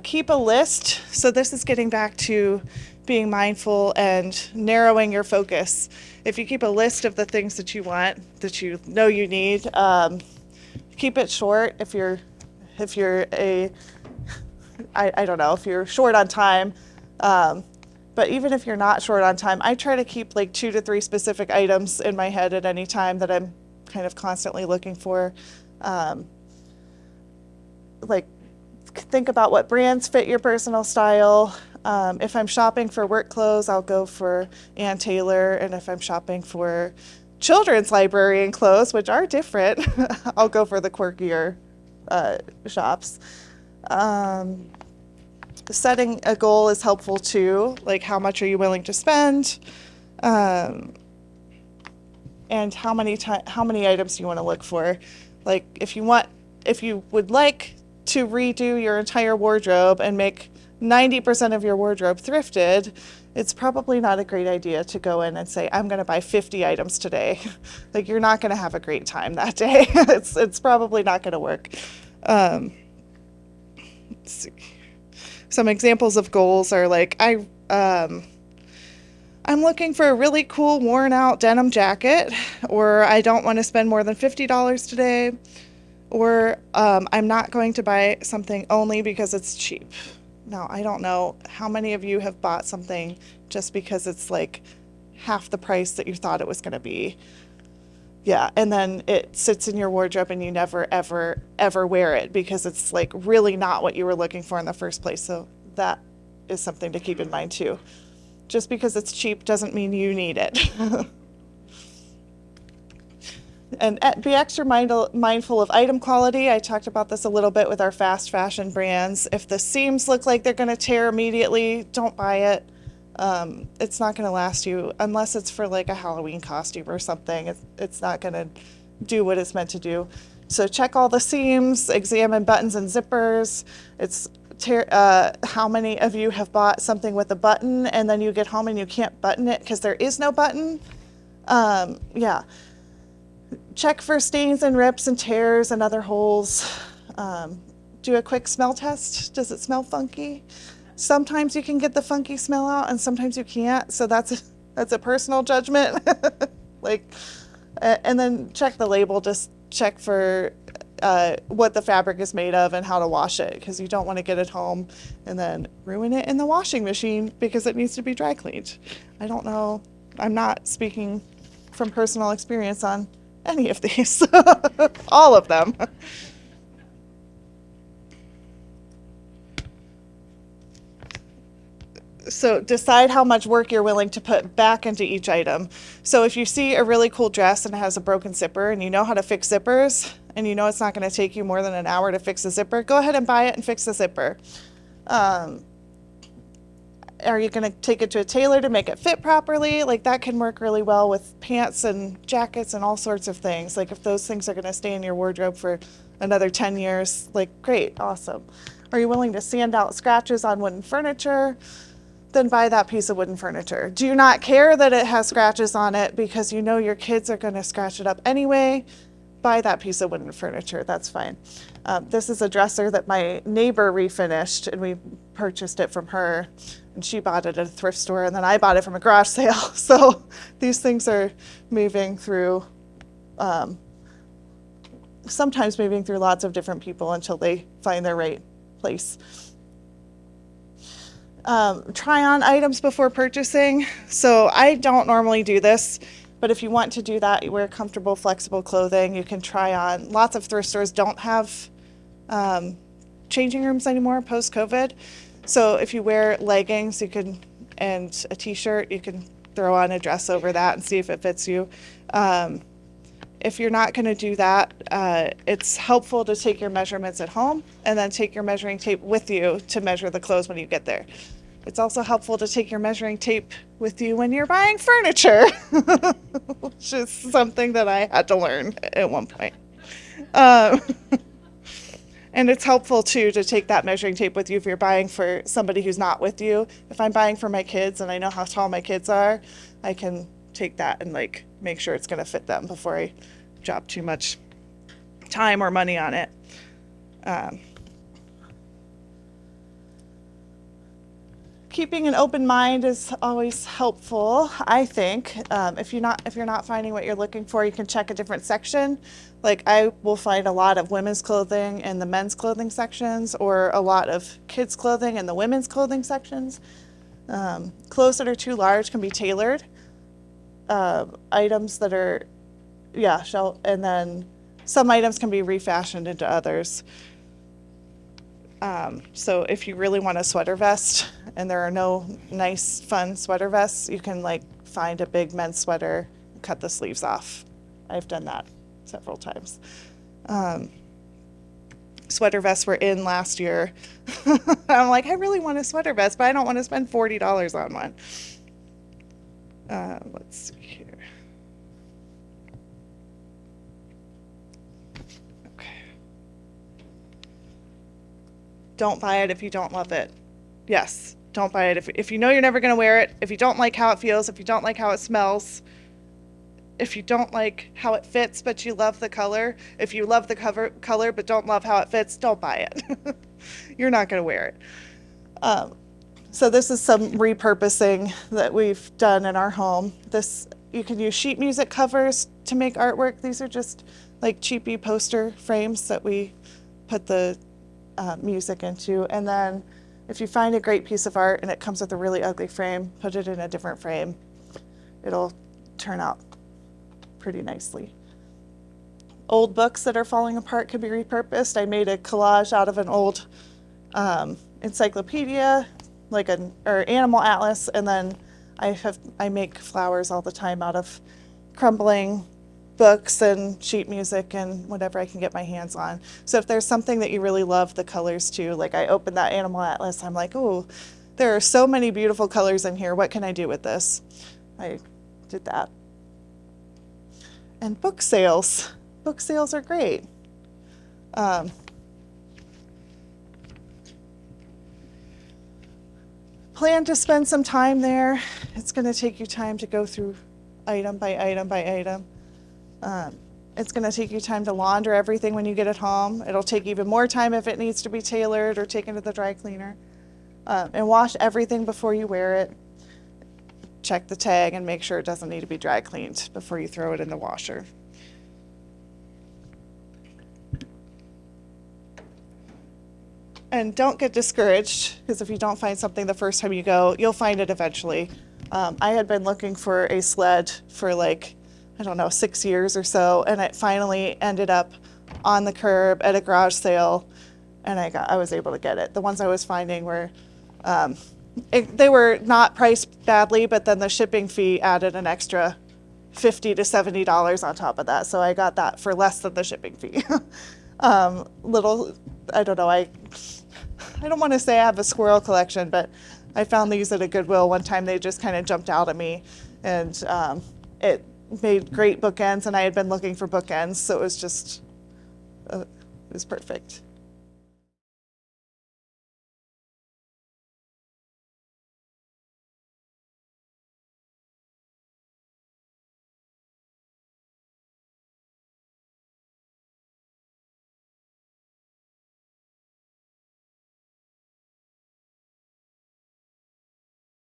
Keep a list. So this is getting back to being mindful and narrowing your focus. If you keep a list of the things that you want, that you know you need, keep it short. If you're I don't know, if you're short on time, but even if you're not short on time, I try to keep like 2 to 3 specific items in my head at any time that I'm kind of constantly looking for. Like, think about what brands fit your personal style. If I'm shopping for work clothes, I'll go for Ann Taylor, and if I'm shopping for children's librarian clothes, which are different, I'll go for the quirkier shops. Setting a goal is helpful too, like how much are you willing to spend, and how many items do you want to look for. Like if you would like to redo your entire wardrobe and make 90% of your wardrobe thrifted, it's probably not a great idea to go in and say, I'm going to buy 50 items today. Like, you're not going to have a great time that day. It's probably not going to work. Let's see. Some examples of goals are like, I'm looking for a really cool worn out denim jacket, or I don't want to spend more than $50 today, or I'm not going to buy something only because it's cheap. Now, I don't know how many of you have bought something just because it's like half the price that you thought it was going to be. Yeah, and then it sits in your wardrobe and you never, ever, ever wear it because it's like really not what you were looking for in the first place. So that is something to keep in mind too. Just because it's cheap doesn't mean you need it. And be extra mindful of item quality. I talked about this a little bit with our fast fashion brands. If the seams look like they're going to tear immediately, don't buy it. It's not going to last you unless it's for like a Halloween costume or something. It's not going to do what it's meant to do. So check all the seams, examine buttons and zippers. How many of you have bought something with a button and then you get home and you can't button it because there is no button? Yeah. Check for stains and rips and tears and other holes. Do a quick smell test. Does it smell funky? Sometimes you can get the funky smell out and sometimes you can't. So that's a personal judgment. And then check the label. Just check for what the fabric is made of and how to wash it, because you don't want to get it home and then ruin it in the washing machine because it needs to be dry cleaned. I don't know. I'm not speaking from personal experience on any of these, all of them. So decide how much work you're willing to put back into each item. So if you see a really cool dress and it has a broken zipper and you know how to fix zippers and you know it's not going to take you more than an hour to fix a zipper, go ahead and buy it and fix the zipper. Are you going to take it to a tailor to make it fit properly? Like, that can work really well with pants and jackets and all sorts of things. Like, if those things are going to stay in your wardrobe for another 10 years, like, great, awesome. Are you willing to sand out scratches on wooden furniture? Then buy that piece of wooden furniture. Do you not care that it has scratches on it because you know your kids are going to scratch it up anyway? Buy that piece of wooden furniture. That's fine. This is a dresser that my neighbor refinished, and we purchased it from her. And she bought it at a thrift store, and then I bought it from a garage sale. So these things are moving through, sometimes moving through lots of different people until they find their right place. Try on items before purchasing. So I don't normally do this, but if you want to do that, you wear comfortable, flexible clothing. You can try on. Lots of thrift stores don't have changing rooms anymore post-COVID. So if you wear leggings, and a t-shirt, you can throw on a dress over that and see if it fits you. If you're not going to do that, it's helpful to take your measurements at home and then take your measuring tape with you to measure the clothes when you get there. It's also helpful to take your measuring tape with you when you're buying furniture, which is something that I had to learn at one point. And it's helpful, too, to take that measuring tape with you if you're buying for somebody who's not with you. If I'm buying for my kids and I know how tall my kids are, I can take that and, like, make sure it's going to fit them before I drop too much time or money on it. keeping an open mind is always helpful, I think. If you're not finding what you're looking for, you can check a different section. Like I will find a lot of women's clothing in the men's clothing sections, or a lot of kids' clothing in the women's clothing sections. Clothes that are too large can be tailored. Items that are, and then some items can be refashioned into others. So if you really want a sweater vest and there are no nice, fun sweater vests, you can like find a big men's sweater and cut the sleeves off. I've done that several times. Sweater vests were in last year. I'm like, I really want a sweater vest, but I don't want to spend $40 on one. Let's see here. Don't buy it if you don't love it. Yes, don't buy it if you know you're never going to wear it, if you don't like how it feels, if you don't like how it smells, if you don't like how it fits but you love the color, if you love the color but don't love how it fits, don't buy it. You're not going to wear it. So this is some repurposing that we've done in our home. You can use sheet music covers to make artwork. These are just like cheapy poster frames that we put the music into. And then if you find a great piece of art and it comes with a really ugly frame, put it in a different frame. It'll turn out pretty nicely. Old books that are falling apart can be repurposed. I made a collage out of an old encyclopedia, or animal atlas, and then I make flowers all the time out of crumbling books and sheet music and whatever I can get my hands on. So if there's something that you really love the colors to, like I opened that animal atlas, I'm like, oh, there are so many beautiful colors in here. What can I do with this? I did that. And book sales. Book sales are great. Plan to spend some time there. It's going to take you time to go through item by item by item. It's going to take you time to launder everything when you get it home. It'll take even more time if it needs to be tailored or taken to the dry cleaner. And wash everything before you wear it. Check the tag and make sure it doesn't need to be dry cleaned before you throw it in the washer. And don't get discouraged, because if you don't find something the first time you go, you'll find it eventually. I had been looking for a sled for 6 years or so, and it finally ended up on the curb at a garage sale, and I was able to get it. The ones I was finding were, they were not priced badly, but then the shipping fee added an extra $50 to $70 on top of that, so I got that for less than the shipping fee. I don't know, I don't want to say I have a squirrel collection, but I found these at a Goodwill one time. They just kind of jumped out at me, and it made great bookends, and I had been looking for bookends, so it was just, it was perfect.